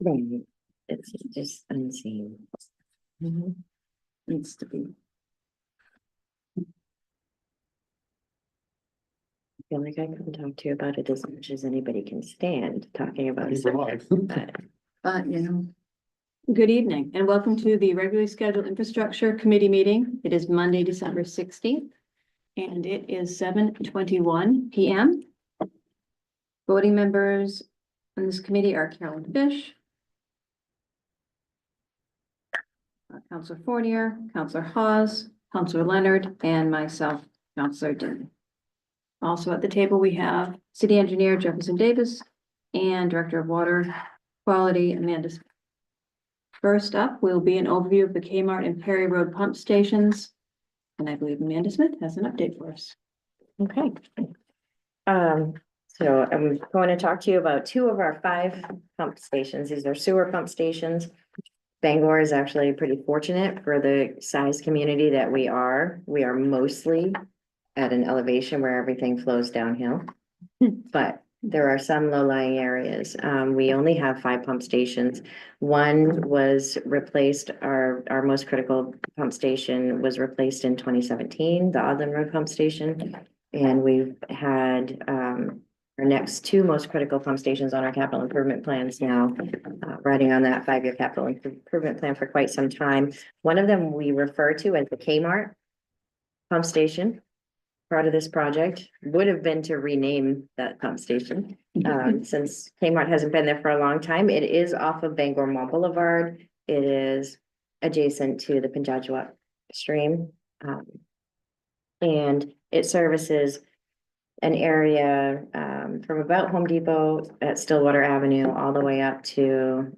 Right, it's just unseen. Needs to be. I feel like I couldn't talk to you about it as much as anybody can stand talking about it. But, you know. Good evening and welcome to the regularly scheduled infrastructure committee meeting. It is Monday, December 16th, and it is 7:21 PM. Voting members on this committee are Carolyn Fish, Councilor Fournier, Councilor Hawes, Councilor Leonard, and myself, Councilor Denny. Also at the table, we have City Engineer Jefferson Davis and Director of Water Quality Amanda Smith. First up will be an overview of the Kmart and Perry Road pump stations. And I believe Amanda Smith has an update for us. Okay. So I'm going to talk to you about two of our 5 pump stations. These are sewer pump stations. Bangor is actually pretty fortunate for the size community that we are. We are mostly at an elevation where everything flows downhill. But there are some low-lying areas. We only have 5 pump stations. One was replaced, our most critical pump station was replaced in 2017, the Odland Road pump station. And we've had our next 2 most critical pump stations on our capital improvement plans now, riding on that 5-year capital improvement plan for quite some time. One of them we refer to as the Kmart pump station. Part of this project would have been to rename that pump station. Since Kmart hasn't been there for a long time, it is off of Bangor Mall Boulevard. It is adjacent to the Pinjajua stream. And it services an area from about Home Depot at Stillwater Avenue all the way up to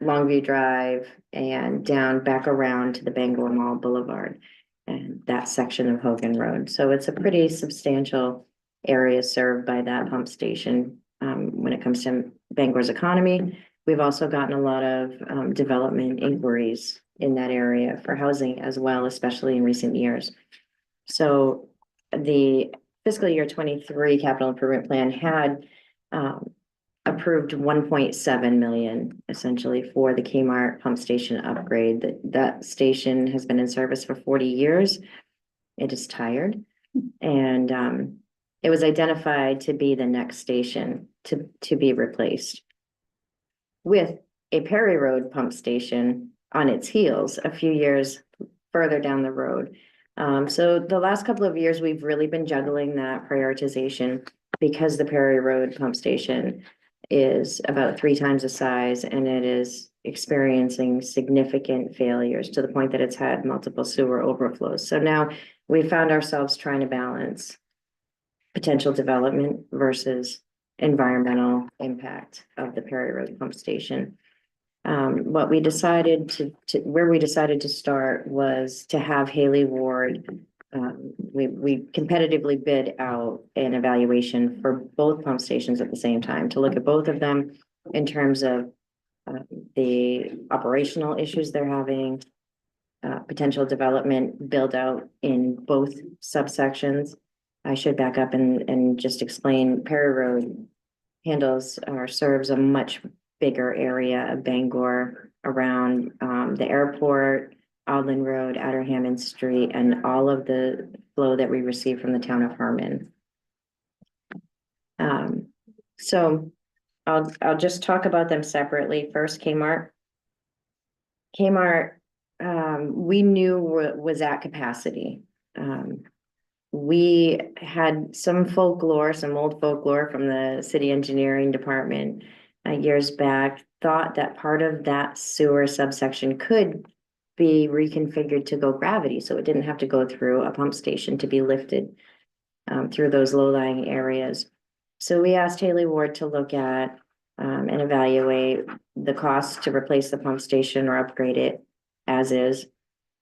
Longview Drive and down back around to the Bangor Mall Boulevard and that section of Hogan Road. So it's a pretty substantial area served by that pump station. When it comes to Bangor's economy, we've also gotten a lot of development inquiries in that area for housing as well, especially in recent years. So the fiscal year 23 capital improvement plan had approved 1.7 million essentially for the Kmart pump station upgrade. That station has been in service for 40 years. It is tired, and it was identified to be the next station to be replaced with a Perry Road pump station on its heels a few years further down the road. So the last couple of years, we've really been juggling that prioritization because the Perry Road pump station is about 3 times the size and it is experiencing significant failures to the point that it's had multiple sewer overflows. So now we found ourselves trying to balance potential development versus environmental impact of the Perry Road pump station. What we decided where we decided to start was to have Haley Ward. We competitively bid out an evaluation for both pump stations at the same time to look at both of them in terms of the operational issues they're having, potential development build out in both subsections. I should back up and just explain Perry Road handles or serves a much bigger area of Bangor around the airport, Odland Road, Outer Hammond Street, and all of the flow that we receive from the town of Herman. So I'll just talk about them separately. First, Kmart. Kmart, we knew was at capacity. We had some folklore, some old folklore from the city engineering department years back, thought that part of that sewer subsection could be reconfigured to go gravity. So it didn't have to go through a pump station to be lifted through those low-lying areas. So we asked Haley Ward to look at and evaluate the cost to replace the pump station or upgrade it as is,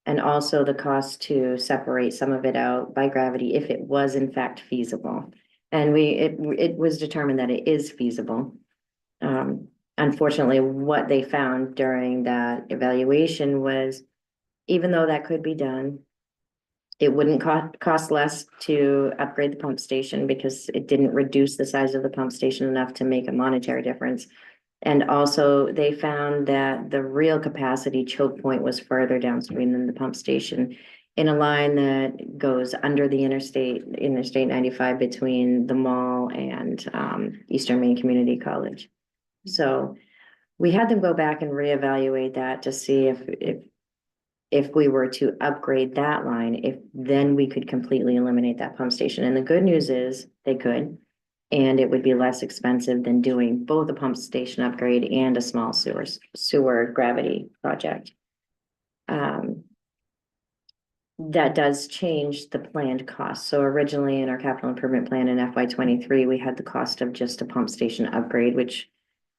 and also the cost to separate some of it out by gravity if it was in fact feasible. And it was determined that it is feasible. Unfortunately, what they found during that evaluation was, even though that could be done, it wouldn't cost less to upgrade the pump station because it didn't reduce the size of the pump station enough to make a monetary difference. And also they found that the real capacity choke point was further downstream than the pump station in a line that goes under the Interstate 95 between the mall and Eastern Maine Community College. So we had them go back and reevaluate that to see if we were to upgrade that line, if then we could completely eliminate that pump station. And the good news is they could, and it would be less expensive than doing both a pump station upgrade and a small sewer gravity project. That does change the planned cost. So originally in our capital improvement plan in FY23, we had the cost of just a pump station upgrade, which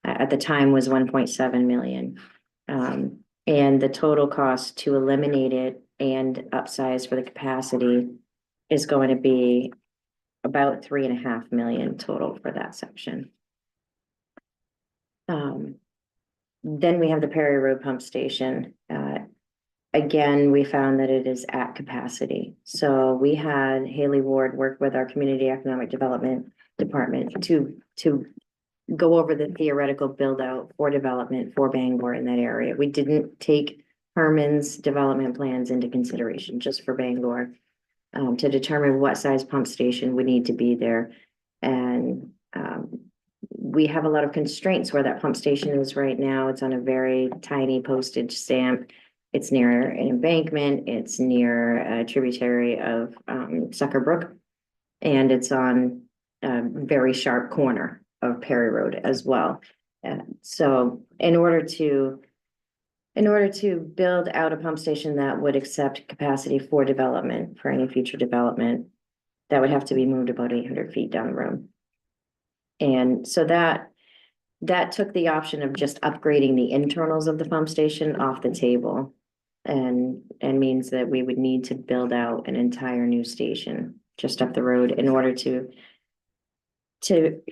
at the time was 1.7 million. And the total cost to eliminate it and upsize for the capacity is going to be about 3.5 million total for that section. Then we have the Perry Road pump station. Again, we found that it is at capacity. So we had Haley Ward work with our community economic development department to go over the theoretical build out for development for Bangor in that area. We didn't take Herman's development plans into consideration just for Bangor to determine what size pump station would need to be there. And we have a lot of constraints where that pump station is right now. It's on a very tiny postage stamp. It's near an embankment. It's near a tributary of Sucker Brook, and it's on a very sharp corner of Perry Road as well. So in order to build out a pump station that would accept capacity for development, for any future development, that would have to be moved about 800 feet down the road. And so that took the option of just upgrading the internals of the pump station off the table, and means that we would need to build out an entire new station just up the road in order to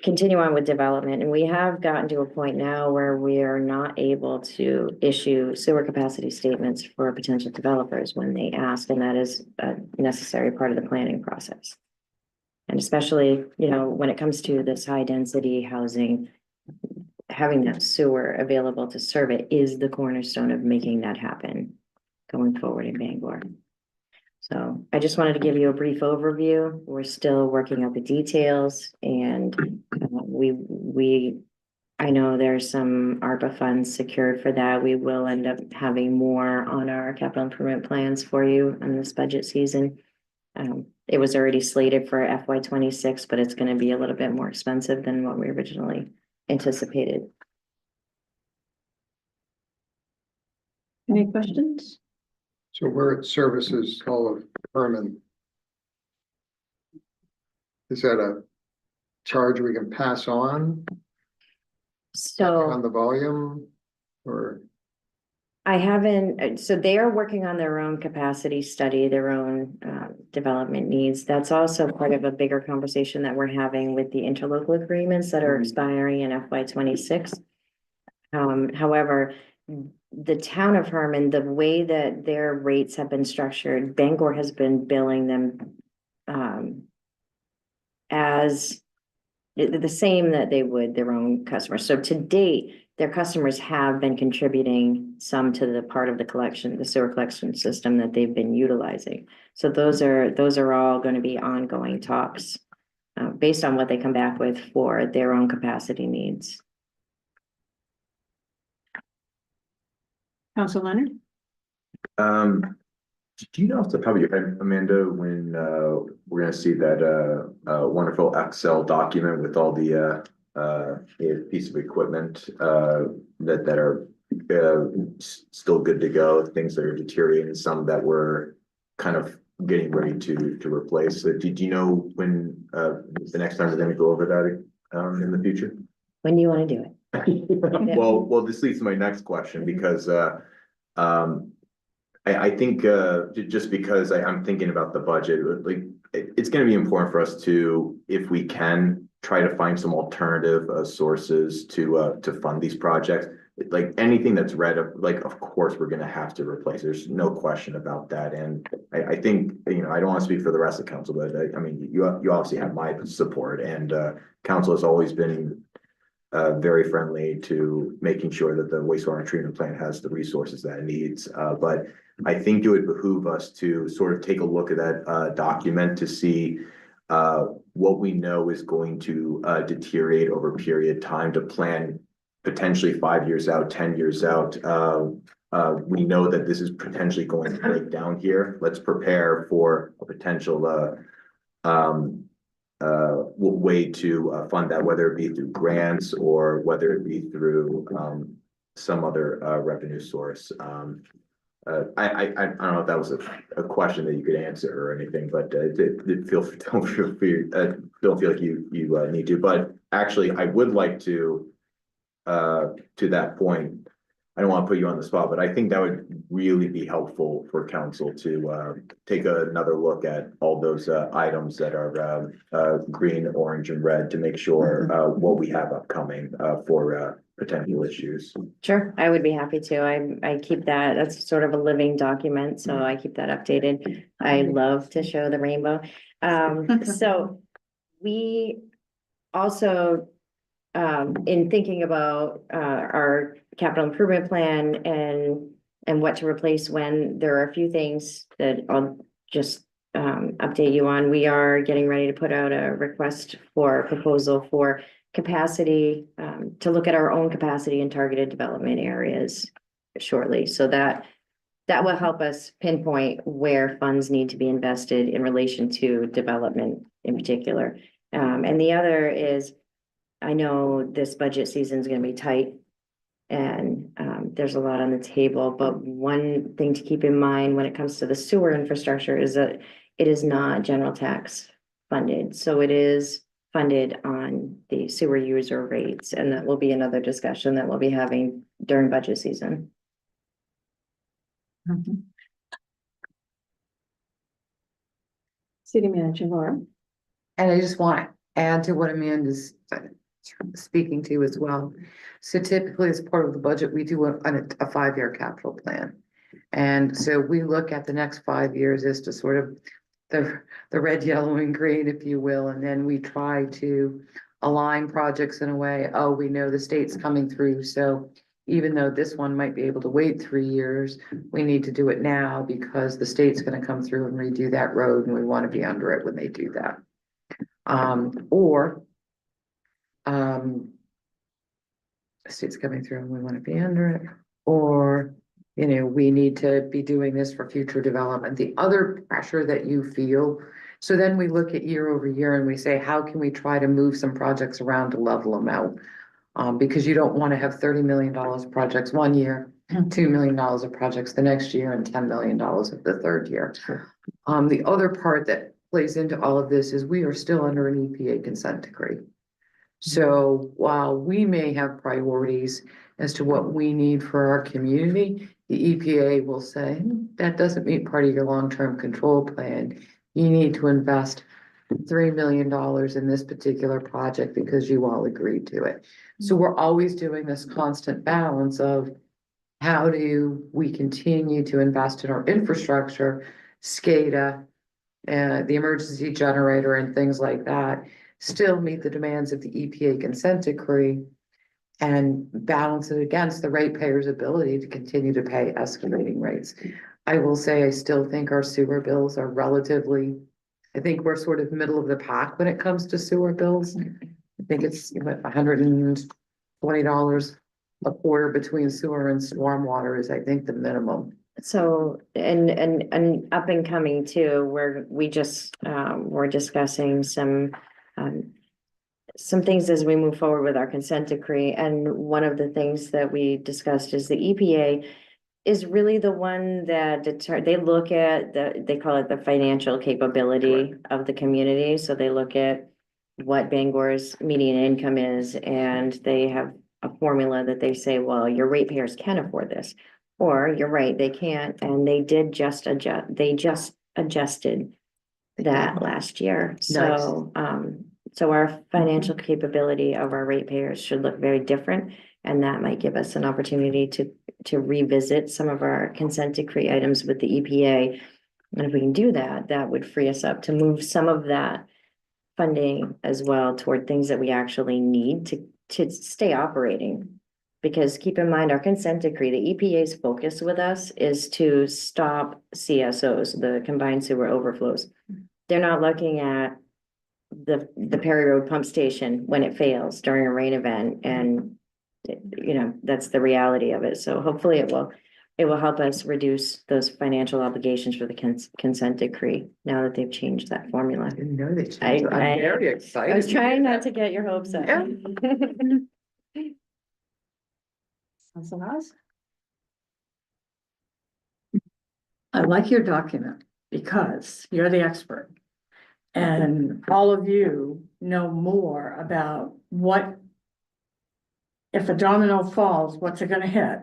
continue on with development. And we have gotten to a point now where we are not able to issue sewer capacity statements for potential developers when they ask, and that is a necessary part of the planning process. And especially, when it comes to this high density housing, having that sewer available to serve it is the cornerstone of making that happen going forward in Bangor. So I just wanted to give you a brief overview. We're still working out the details, and I know there's some ARPA funds secured for that. We will end up having more on our capital improvement plans for you in this budget season. It was already slated for FY26, but it's going to be a little bit more expensive than what we originally anticipated. Any questions? So where it services all of Herman, is that a charge we can pass on So the volume, or? I haven't, so they are working on their own capacity study, their own development needs. That's also part of a bigger conversation that we're having with the interlocal agreements that are expiring in FY26. However, the town of Herman, the way that their rates have been structured, Bangor has been billing them as the same that they would their own customers. So to date, their customers have been contributing some to the part of the sewer collection system that they've been utilizing. So those are all going to be ongoing talks based on what they come back with for their own capacity needs. Council Leonard? Do you know off the top of your head, Amanda, when we're gonna see that wonderful Excel document with all the piece of equipment that are still good to go, things that are deteriorating, some that we're kind of getting ready to replace? So do you know when the next time we're gonna go over that in the future? When do you want to do it? Well, this leads to my next question, because I think just because I'm thinking about the budget, like it's going to be important for us to, if we can, try to find some alternative sources to fund these projects. like anything that's red, like, of course, we're gonna have to replace. There's no question about that. And I think, you know, I don't want to speak for the rest of the council, but I mean, you obviously have my support, and council has always been very friendly to making sure that the wastewater treatment plant has the resources that it needs. But I think it would behoove us to sort of take a look at that document to see what we know is going to deteriorate over a period of time, to plan potentially 5 years out, 10 years out. We know that this is potentially going to break down here. Let's prepare for a potential way to fund that, whether it be through grants or whether it be through some other revenue source. I don't know if that was a question that you could answer or anything, but don't feel like you need to. But actually, I would like to that point, I don't want to put you on the spot, but I think that would really be helpful for council to take another look at all those items that are green, orange, and red, to make sure what we have upcoming for potential issues. Sure, I would be happy to. I keep that, that's sort of a living document, so I keep that updated. I love to show the rainbow. So we also, in thinking about our capital improvement plan and what to replace when, there are a few things that I'll just update you on. We are getting ready to put out a request for proposal for capacity, to look at our own capacity in targeted development areas shortly. So that will help us pinpoint where funds need to be invested in relation to development in particular. And the other is, I know this budget season is going to be tight, and there's a lot on the table, but one thing to keep in mind when it comes to the sewer infrastructure is that it is not general tax funded. So it is funded on the sewer user rates, and that will be another discussion that we'll be having during budget season. City Manager Laura. And I just want to add to what Amanda's speaking to as well. So typically, as part of the budget, we do a 5-year capital plan. And so we look at the next 5 years as to sort of the red, yellow, and green, if you will, and then we try to align projects in a way, oh, we know the state's coming through, so even though this one might be able to wait 3 years, we need to do it now because the state's going to come through and redo that road, and we want to be under it when they do that. The state's coming through and we want to be under it, or, you know, we need to be doing this for future development. The other pressure that you feel, so then we look at year over year and we say, how can we try to move some projects around to level them out? Because you don't want to have $30 million of projects one year, $2 million of projects the next year, and $10 million of the third year. The other part that plays into all of this is we are still under an EPA consent decree. So while we may have priorities as to what we need for our community, the EPA will say, that doesn't meet part of your long-term control plan. You need to invest $3 million in this particular project because you all agreed to it. So we're always doing this constant balance of how do we continue to invest in our infrastructure, SCADA, the emergency generator and things like that, still meet the demands of the EPA consent decree and balance it against the ratepayers' ability to continue to pay escalating rates. I will say, I still think our sewer bills are relatively, I think we're sort of middle of the pack when it comes to sewer bills. I think it's $120 a quarter between sewer and stormwater is, I think, the minimum. So, and up and coming too, where we just, we're discussing some things as we move forward with our consent decree. And one of the things that we discussed is the EPA is really the one that they look at they call it the financial capability of the community. So they look at what Bangor's median income is, and they have a formula that they say, well, your ratepayers can afford this, or you're right, they can't. And they did just adjust, they just adjusted that last year. So, So our financial capability of our ratepayers should look very different. And that might give us an opportunity to revisit some of our consent decree items with the EPA. And if we can do that, that would free us up to move some of that funding as well toward things that we actually need to stay operating. Because keep in mind, our consent decree, the EPA's focus with us is to stop CSOs, the combined sewer overflows. They're not looking at the Perry Road pump station when it fails during a rain event, and you know, that's the reality of it. So hopefully it will help us reduce those financial obligations for the consent decree now that they've changed that formula. I didn't know they changed. I- I'm very excited. I was trying not to get your hopes up. Yeah. Council House? I like your document because you're the expert. And all of you know more about what, if a domino falls, what's it gonna hit?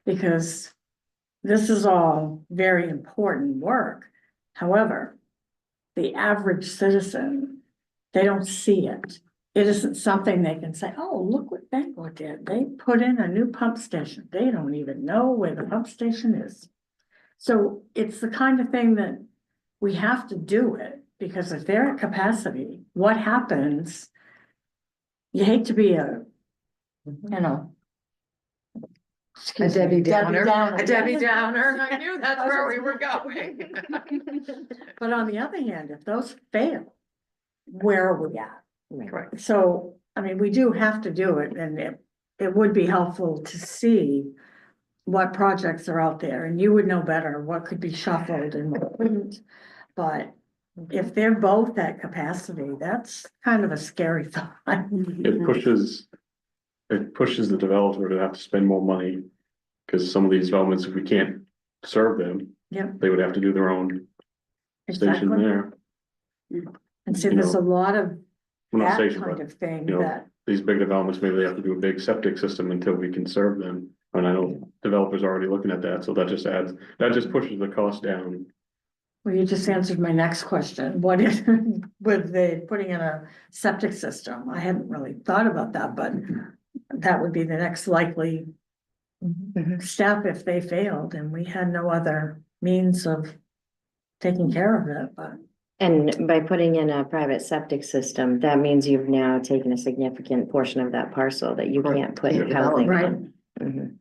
Because this is all very important work. However, the average citizen, they don't see it. It isn't something they can say, oh, look what Bangor did. They put in a new pump station. They don't even know where the pump station is. So it's the kind of thing that we have to do it, because if they're at capacity, what happens? You hate to be a, you know. A excuse me, Debbie Downer, Downer. a Debbie Downer. I knew that's where we were going. But on the other hand, if those fail, where are we at? Correct. So, I mean, we do have to do it, and it would be helpful to see what projects are out there, and you would know better what could be shuffled and what couldn't. But if they're both at capacity, that's kind of a scary thought. It pushes the developer to have to spend more money. Cause some of these developments, if we can't serve them, Yep, they would have to do their own station exactly. there. And see, you there's know, a lot of Well, not that station, kind but of thing you know, that, these big developments, maybe they have to do a big septic system until we can serve them. And I know developers are already looking at that, so that just pushes the cost down. well, you just answered my next question. What is, with the putting in a septic system? I hadn't really thought about that, but that would be the next likely step if they failed and we had no other means of taking care of it, but. And by putting in a private septic system, that means you've now taken a significant portion of that parcel that you Right. can't put Can't housing develop. on. Mhm.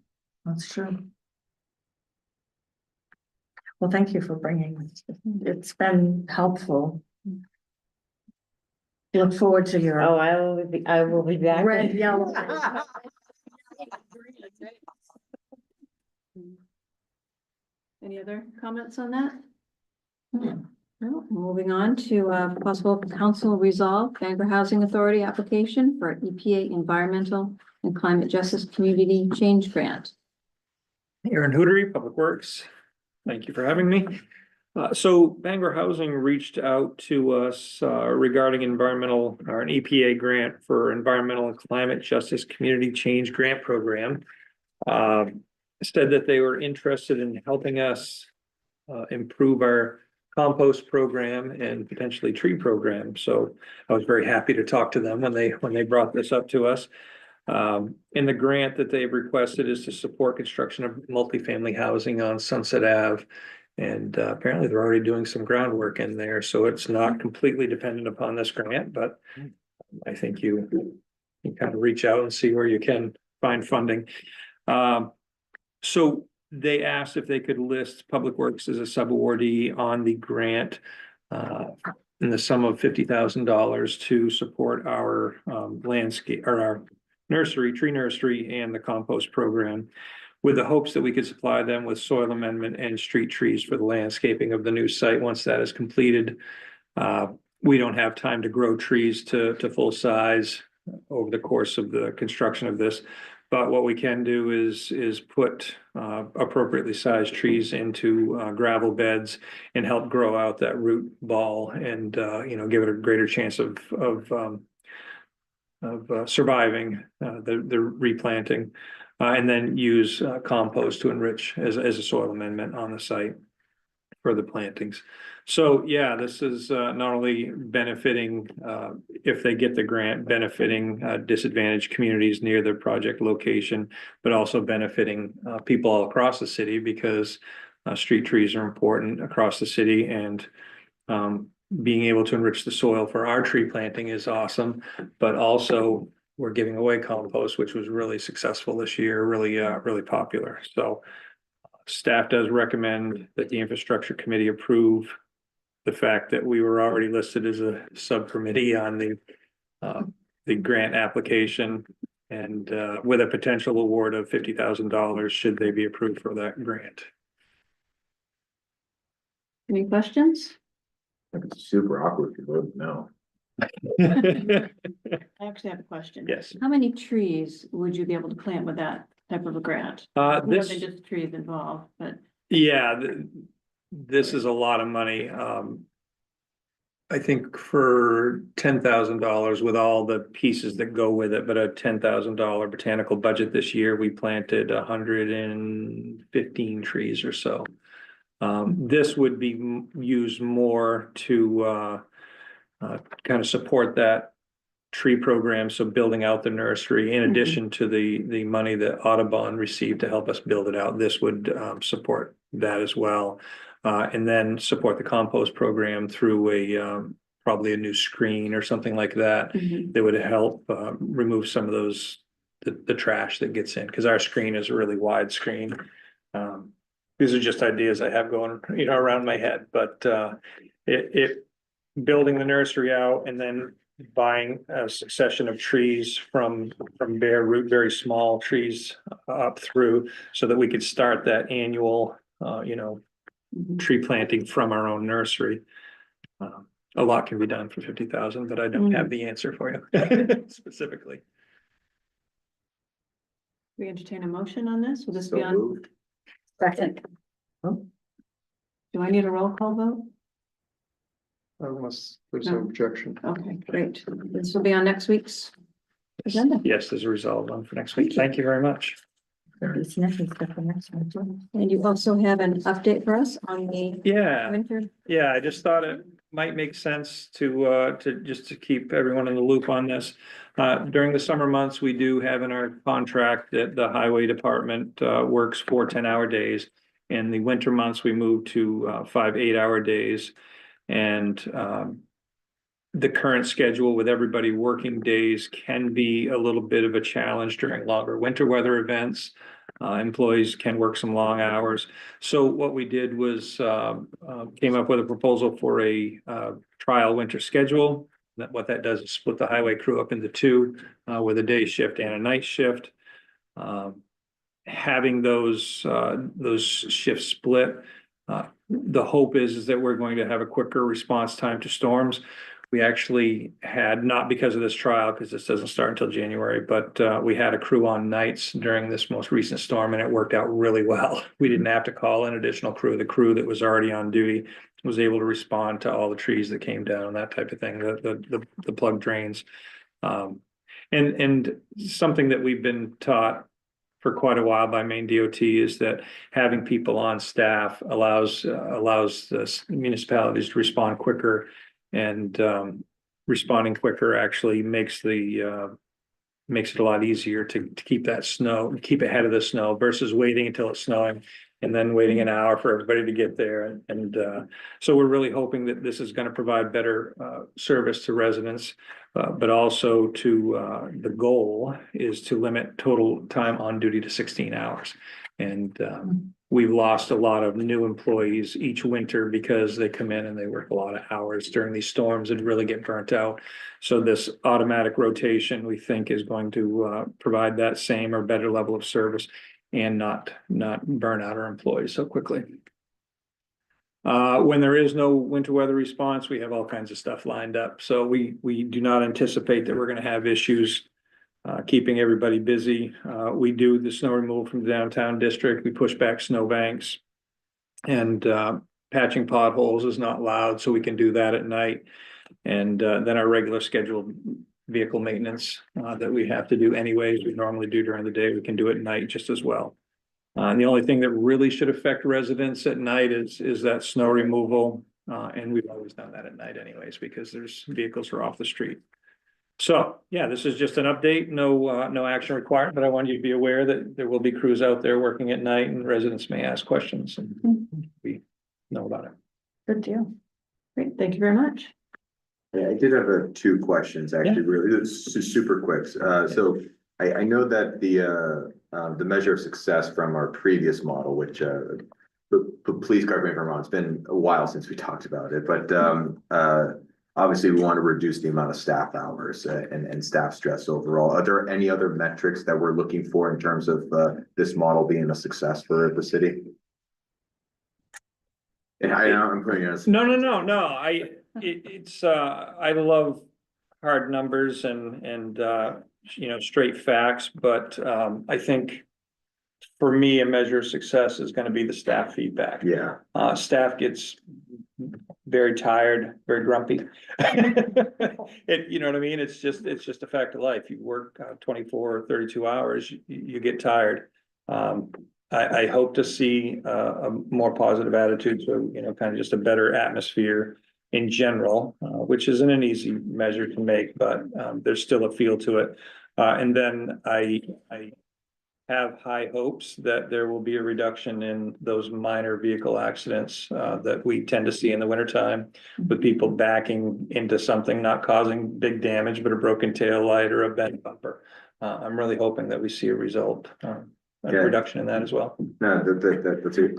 That's true. Well, thank you for bringing this. It's been helpful. Look forward to your Oh, I will be back. red, yellow. Any other comments on that? No, moving on to possible council resolve Bangor Housing Authority application for EPA Environmental and Climate Justice Community Change Grant. Aaron Hootery, Public Works. Thank you for having me. So Bangor Housing reached out to us regarding environmental or an EPA grant for Environmental and Climate Justice Community Change Grant Program. Said that they were interested in helping us improve our compost program and potentially tree program. So I was very happy to talk to them when they brought this up to us. And the grant that they've requested is to support construction of multifamily housing on Sunset Ave. And apparently they're already doing some groundwork in there, so it's not completely dependent upon this grant, but I think you kind of reach out and see where you can find funding. So they asked if they could list Public Works as a sub-awardee on the grant in the sum of $50,000 to support our landscape or our tree nursery and the compost program, with the hopes that we could supply them with soil amendment and street trees for the landscaping of the new site once that is completed. We don't have time to grow trees to full size over the course of the construction of this. But what we can do is put appropriately sized trees into gravel beds and help grow out that root ball and give it a greater chance of surviving the replanting, and then use compost to enrich as a soil amendment on the site. for the plantings. So, yeah, this is not only benefiting, if they get the grant, benefiting disadvantaged communities near their project location, but also benefiting people all across the city because street trees are important across the city, and being able to enrich the soil for our tree planting is awesome. But also we're giving away compost, which was really successful this year, really popular. So staff does recommend that the infrastructure committee approve the fact that we were already listed as a subcommittee on the grant application, and with a potential award of $50,000 should they be approved for that grant. Any questions? It's super awkward to vote no. I actually have a question. Yes, How many trees would you be able to plant with that type of a grant? More this, than just trees involved, but yeah, this is a lot of money. I think for $10,000 with all the pieces that go with it, but a $10,000 botanical budget this year, we planted 115 trees or so. This would be used more to kind of support that tree program, so building out the nursery in addition to the money that Audubon received to help us build it out. This would support that as well, and then support the compost program through probably a new screen or something like that that would help remove some of the trash that gets in, because our screen is a really wide screen. These are just ideas I have going, around my head, but building the nursery out and then buying a succession of trees from bare root, very small trees up through, so that we could start that annual, tree planting from our own nursery. A lot can be done for 50,000, but I don't have the answer for you specifically. we entertain a motion on this? Will this So be on? moved. Second. Do I need a roll call vote? Unless there's no No. objection. Okay, great. This will be on next week's agenda. Yes, there's a resolved one for next week. Thank you very much. Be sniffing stuff for next one, too. And you also have an update for us on the Yeah. winter. Yeah, I just thought it might make sense to keep everyone in the loop on this. During the summer months, we do have in our contract that the highway department works 4 10-hour days. In the winter months, we move to 5 8-hour days. And the current schedule with everybody working days can be a little bit of a challenge during longer winter weather events. Employees can work some long hours. So what we did was came up with a proposal for a trial winter schedule. What that does is split the highway crew up into 2 with a day shift and a night shift. Having those shifts split, the hope is that we're going to have a quicker response time to storms. We actually had, not because of this trial, because this doesn't start until January, but we had a crew on nights during this most recent storm, and it worked out really well. We didn't have to call an additional crew. The crew that was already on duty was able to respond to all the trees that came down, that type of thing, the plug drains. And something that we've been taught for quite a while by Maine DOT is that having people on staff allows the municipalities to respond quicker, and responding quicker actually makes it a lot easier to keep keep ahead of the snow versus waiting until it's snowing and then waiting an hour for everybody to get there. And so we're really hoping that this is going to provide better service to residents, but also to the goal is to limit total time on duty to 16 hours. And we've lost a lot of new employees each winter because they come in and they work a lot of hours during these storms and really get burnt out. So this automatic rotation, we think, is going to provide that same or better level of service and not burn out our employees so quickly. When there is no winter weather response, we have all kinds of stuff lined up. So we do not anticipate that we're going to have issues keeping everybody busy. We do the snow removal from the downtown district. We push back snow banks, and patching potholes is not allowed, so we can do that at night. And then our regular scheduled vehicle maintenance that we have to do anyways, we normally do during the day, we can do it at night just as well. And the only thing that really should affect residents at night is that snow removal. And we've always done that at night anyways, because there's vehicles are off the street. So, yeah, this is just an update, no action required, but I want you to be aware that there will be crews out there working at night and residents may ask questions and we know about it. Good deal. Great, thank you very much. Yeah, I did have two questions, actually, really, it's super quick. So I know that the measure of success from our previous model, which, but please correct me if I'm wrong, it's been a while since we talked about it, but, obviously we want to reduce the amount of staff hours and staff stress overall. Are there any other metrics that we're looking for in terms of, this model being a success for the city? And I know I'm putting you on. No, I love hard numbers and straight facts, but I think for me, a measure of success is gonna be the staff feedback. Yeah, Staff gets very tired, very grumpy. You know what I mean? It's just a fact of life. You work 24 or 32 hours, you get tired. I hope to see a more positive attitude, so, kind of just a better atmosphere in general, which isn't an easy measure to make, but there's still a feel to it. And then I have high hopes that there will be a reduction in those minor vehicle accidents that we tend to see in the wintertime, with people backing into something, not causing big damage, but a broken tail light or a bent bumper. I'm really hoping that we see a result, a reduction in that as well. no, that's it,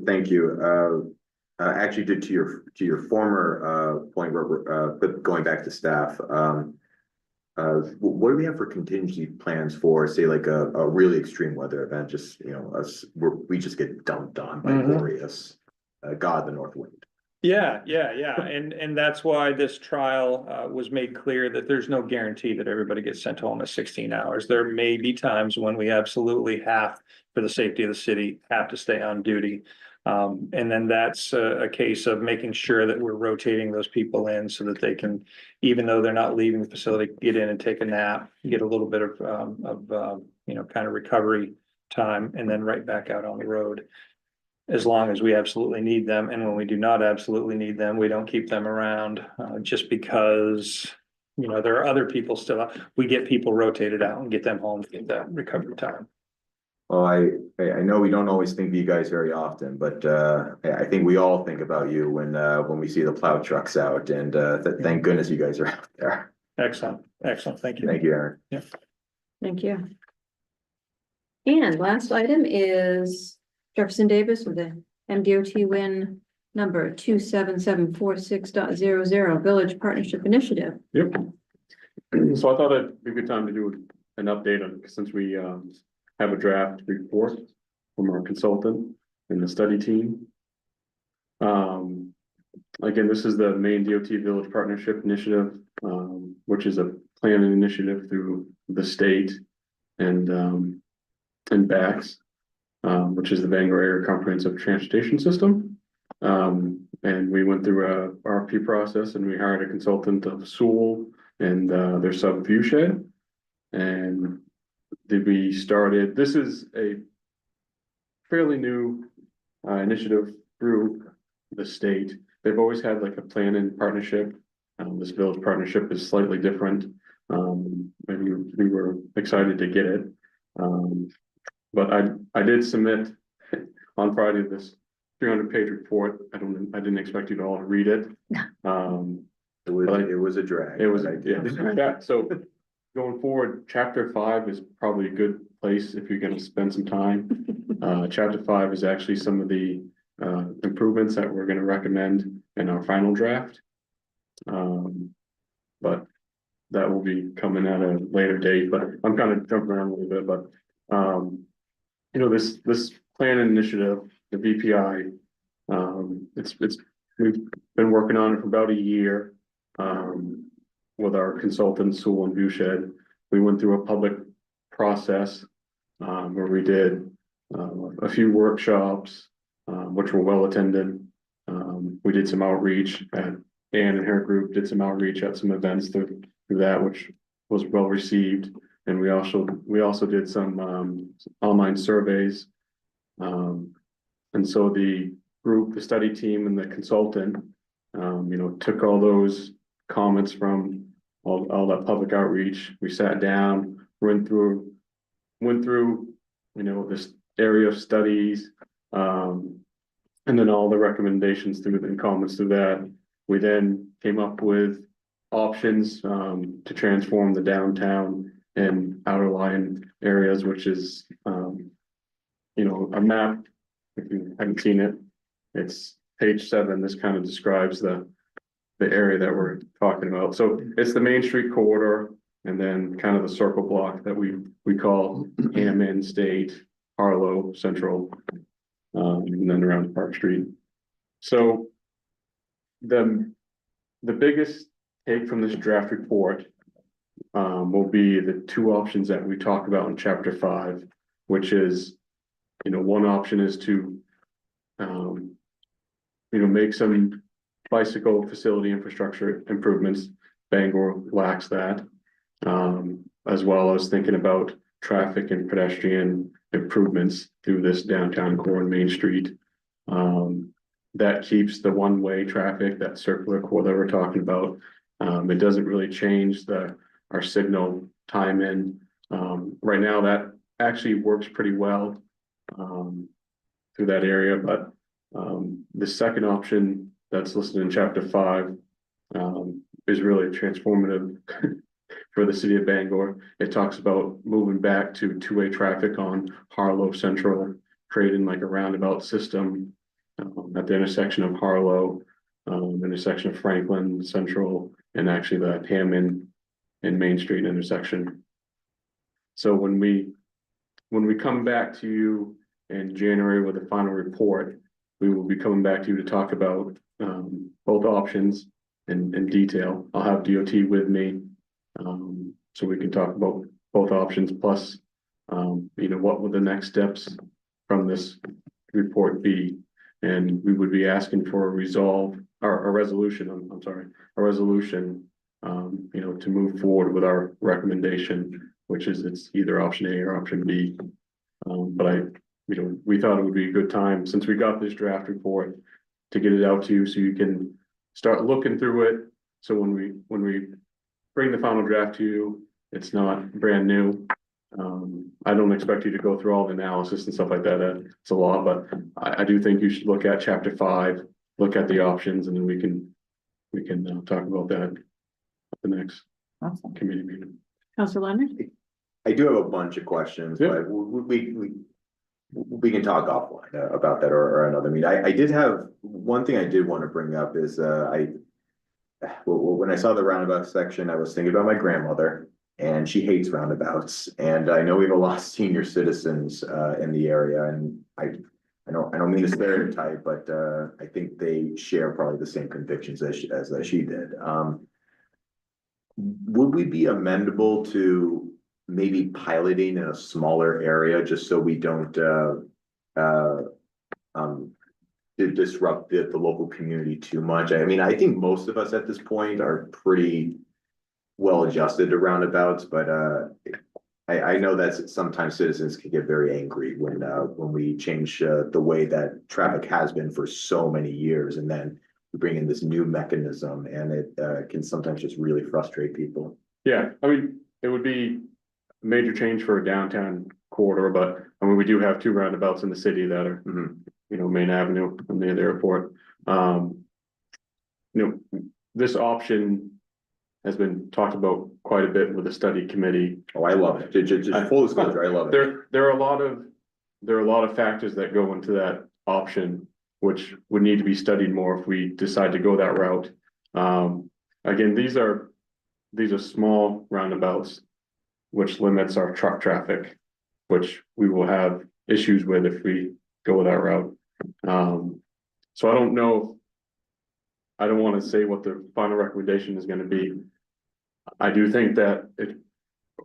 thank you. Actually, to your former point, but going back to staff, what do we have for contingency plans for, say, like a really extreme weather event? Just, we just get dumped on by glorious, God, the north wind. Yeah. And that's why this trial was made clear that there's no guarantee that everybody gets sent home at 16 hours. There may be times when we absolutely have, for the safety of the city, have to stay on duty. And then that's a case of making sure that we're rotating those people in so that they can, even though they're not leaving the facility, get in and take a nap, get a little bit of kind of recovery time, and then right back out on the road. As long as we absolutely need them, and when we do not absolutely need them, we don't keep them around, just because, there are other people still out. We get people rotated out and get them home to get that recovery time. Well, I know we don't always think of you guys very often, but I think we all think about you when we see the plow trucks out, and thank goodness you guys are out there. Excellent. Thank you. Thank you, Aaron. Yeah. Thank you. And last item is Jefferson Davis with the MDOT win number 27746.00 Village Partnership Initiative. Yep. So I thought it'd be a good time to do an update on, since we have a draft report from our consultant and the study team. Again, this is the Maine DOT Village Partnership Initiative, which is a planning initiative through the state and BACS, which is the Bangor Area Comprehensive Transportation System. And we went through a RFP process, and we hired a consultant of Sewell and their sub Viewshed. And we started, this is a fairly new initiative through the state. They've always had like a plan and partnership. This village partnership is slightly different. And we were excited to get it. But I did submit on Friday this 300-page report. I didn't expect you to all read it. It was a drag. It was, yeah. yeah. So going forward, chapter 5 is probably a good place if you're gonna spend some time. Chapter 5 is actually some of the improvements that we're gonna recommend in our final draft. But that will be coming at a later date, but I'm kind of jumping around a little bit, but this plan initiative, the VPI, we've been working on it for about a year. With our consultants, Sewell and Viewshed. We went through a public process where we did a few workshops, which were well attended. We did some outreach, Ann and her group did some outreach at some events through that, which was well received. And we also did some online surveys And so the group, the study team and the consultant, took all those comments from all that public outreach. We sat down, went through, this area of studies, and then all the recommendations through and comments through that. We then came up with options, to transform the downtown and outer line areas, which is, a map. If you haven't seen it, it's page 7. This kind of describes the area that we're talking about. So it's the Main Street corridor, and then kind of the circle block that we call Hammond, State, Harlow, Central, and then around Park Street. So the biggest take from this draft report will be the 2 options that we talk about in chapter 5, which is, one option is to, make some bicycle facility infrastructure improvements. Bangor lacks that, as well as thinking about traffic and pedestrian improvements through this downtown core and Main Street. That keeps the one-way traffic, that circular core that we're talking about. It doesn't really change our signal time in. Right now, that actually works pretty well through that area, but the second option that's listed in chapter 5 is really transformative for the city of Bangor. It talks about moving back to 2-way traffic on Harlow Central, creating like a roundabout system at the intersection of Harlow, intersection of Franklin Central, and actually the Hammond and Main Street intersection. So when we come back to you in January with the final report, we will be coming back to you to talk about both options in detail. I'll have DOT with me, so we can talk about both options, plus what would the next steps from this report be. And we would be asking for a resolution, to move forward with our recommendation, which is it's either option A or option B. But we thought it would be a good time, since we got this draft report, to get it out to you so you can start looking through it. So when we bring the final draft to you, it's not brand new. I don't expect you to go through all the analysis and stuff like that. It's a lot, but I do think you should look at chapter 5, look at the options, and then we can talk about that at the next committee meeting. Counselor Leonard? I do have a bunch of questions, Yeah. but we can talk offline about that or another meeting. I did have one thing I did want to bring up is when I saw the roundabout section, I was thinking about my grandmother, and she hates roundabouts. And I know we have a lot of senior citizens in the area, and I don't mean to stereotype, but I think they share probably the same convictions as she did. Would we be amendable to maybe piloting in a smaller area, just so we don't disrupt the local community too much? I mean, I think most of us at this point are pretty well adjusted to roundabouts, but I know that sometimes citizens can get very angry when we change the way that traffic has been for so many years, and then we bring in this new mechanism, and it can sometimes just really frustrate people. Yeah, I mean, it would be a major change for a downtown corridor, but I mean, we do have 2 roundabouts in the city that are, Main Avenue and near the airport. This option has been talked about quite a bit with the study committee. Oh, I love it. Just full disclosure, I love it. There are a lot of factors that go into that option, which would need to be studied more if we decide to go that route. Again, these are small roundabouts, which limits our truck traffic, which we will have issues with if we go with that route. So I don't know. I don't want to say what the final recommendation is going to be. I do think that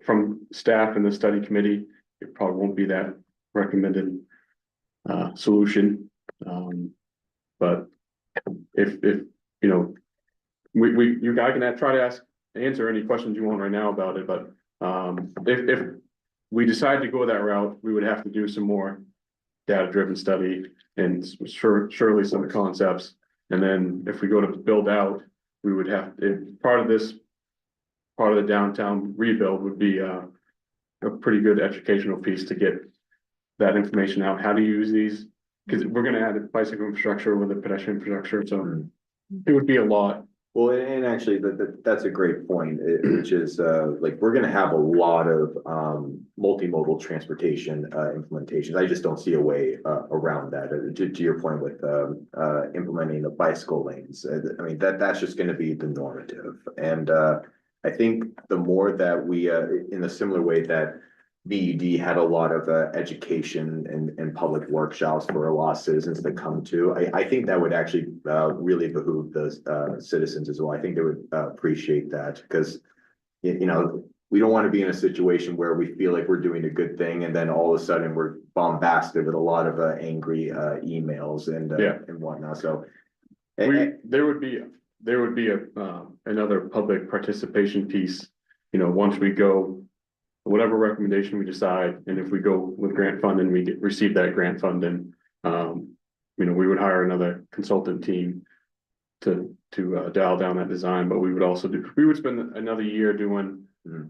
from staff and the study committee, it probably won't be that recommended solution. But if you guys can try to answer any questions you want right now about it, but if we decide to go that route, we would have to do some more data-driven study and surely some concepts. And then if we go to build out, we would have, if part of the downtown rebuild would be a pretty good educational piece to get that information out, how to use these. Because we're gonna add a bicycle infrastructure with a pedestrian infrastructure, so it would be a lot. Well, and actually, that's a great point, which is, like, we're gonna have a lot of, multimodal transportation, implementations. I just don't see a way, around that. To your point with, implementing the bicycle lanes, I mean, that's just gonna be the normative. And, I think the more that we, in a similar way that BED had a lot of education and public workshops for a lot of citizens to come to. I think that would actually really behoove the citizens as well. I think they would appreciate that because you know, we don't want to be in a situation where we feel like we're doing a good thing and then all of a sudden we're bombasted with a lot of angry emails and whatnot. So There would be another public participation piece, you know, once we go. Whatever recommendation we decide, and if we go with grant funding, we receive that grant funding. You know, we would hire another consultant team to dial down that design, but we would spend another year doing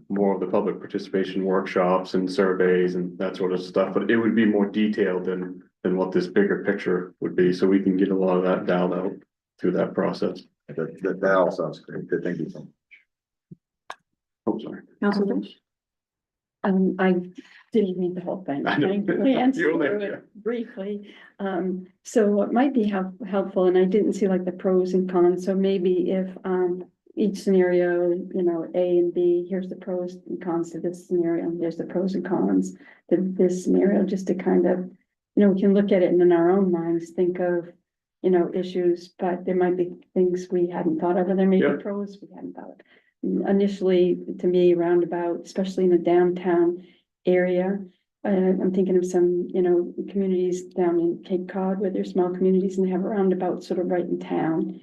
more of the public participation workshops and surveys and that sort of stuff, but it would be more detailed than what this bigger picture would be, so we can get a lot of that dialed out through that process. that all sounds great. Good, thank you so much. Oh, sorry. Council Lynch? I didn't read the whole thing. I know. I glanced You only- through it briefly. So what might be helpful, and I didn't see like the pros and cons, so maybe if, each scenario, you know, A and B, here's the pros and cons to this scenario, and here's the pros and cons to this scenario, just to kind of, you know, we can look at it and in our own minds, think of, you know, issues, but there might be things we hadn't thought of, or there may be Yep. pros we hadn't thought of. Initially, to me, roundabout, especially in the downtown area, I'm thinking of some, you know, communities down in Cape Cod where they're small communities and they have a roundabout sort of right in town.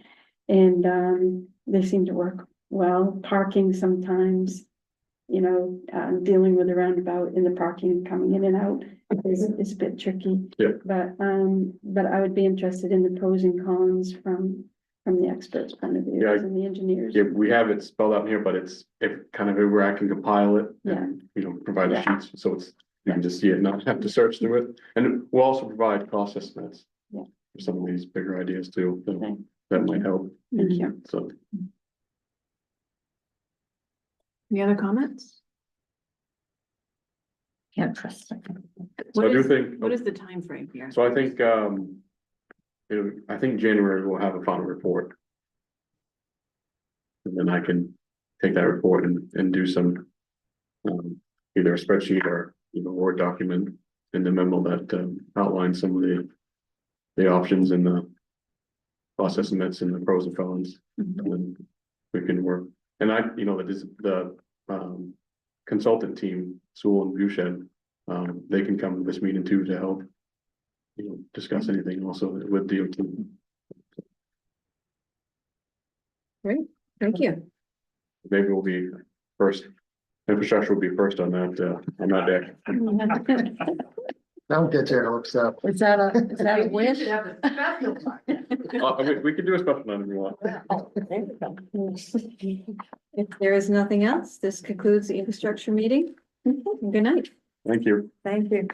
And they seem to work well. Parking sometimes, you know, dealing with a roundabout in the parking coming in and out is a bit tricky. Yeah. But I would be interested in the pros and cons from the experts' point of view Yeah, and the engineers. Yeah, we have it spelled out here, but it's kind of where I can compile it Yeah. and, you know, provide the Yeah. sheets, so you can just see it, not have to search through it. And we'll also provide cost estimates. Yeah. For some of these bigger ideas too, Okay. that might help, Thank you. so. Any other comments? Can't trust. So I do think, What is the time frame here? so I think, you know, I think January we'll have a final report. And then I can take that report and do some, either a spreadsheet or, you know, Word document in the memo that, outlines some of the options and the cost estimates and the pros and cons. And then we can work, and you know, the consultant team, Sewell and Viewshed, they can come to this meeting too to help, you know, discuss anything also with DOT. Thank you. Maybe we'll be first, infrastructure will be first on that deck. Don't get your hopes up. Is that a wish? We could do a special night if you want. If there is nothing else, this concludes the infrastructure meeting. Good night. Thank you. Thank you.